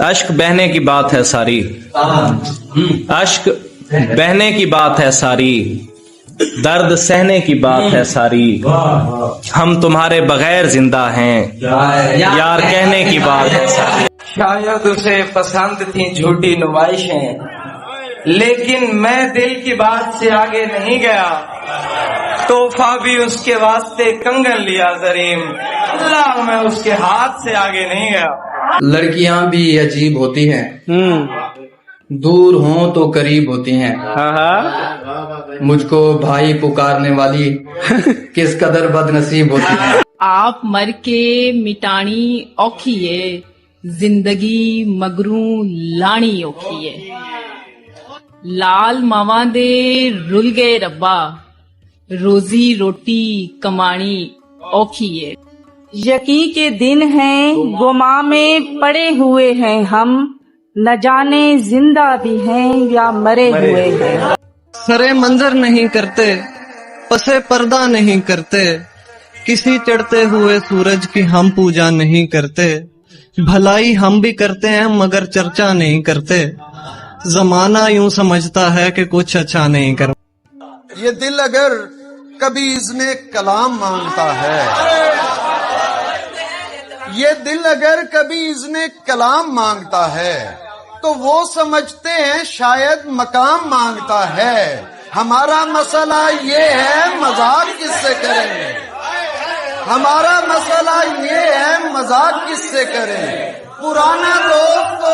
اشک بہنے کی بات ہے ساری، اشک بہنے کی بات ہے ساری، درد سہنے کی بات ہے ساری، ہم تمہارے بغیر زندہ ہیں یار کہنے کی بات ہے ساری۔ شاید اسے پسند تھیں جھوٹی نمائشیں، لیکن میں دل کی بات سے آگے نہیں گیا، تحفہ بھی اس کے واسطے کنگن لیا زریم، اللہ میں اس کے ہاتھ سے آگے نہیں گیا۔ لڑکیاں بھی عجیب ہوتی ہیں، دور ہوں تو قریب ہوتی ہیں، مجھ کو بھائی پکارنے والی کس قدر بد نصیب ہوتی ہیں۔ آپ مر کے مٹانی اوکھی ہے، زندگی مگروں لانی اوکھی ہے، لال ماواں دے رل گئے ربا، روزی روٹی کمانی اوکھی ہے۔ یقین کے دن ہیں گماں میں پڑے ہوئے ہیں ہم، نہ جانے زندہ بھی ہیں یا مرے ہوئے ہیں۔ سرے منظر نہیں کرتے، پسے پردہ نہیں کرتے، کسی چڑھتے ہوئے سورج کی ہم پوجا نہیں کرتے، بھلائی ہم بھی کرتے ہیں مگر چرچا نہیں کرتے، زمانہ یوں سمجھتا ہے کہ کچھ اچھا نہیں کرتا۔ یہ دل اگر کبھی اذن کلام مانگتا ہے، یہ دل اگر کبھی اذن کلام مانگتا ہے تو وہ سمجھتے ہیں شاید مقام مانگتا ہے۔ ہمارا مسئلہ یہ ہے مذاق کس سے کریں، ہمارا مسئلہ یہ ہے مذاق کس سے کریں، پرانا دوست تو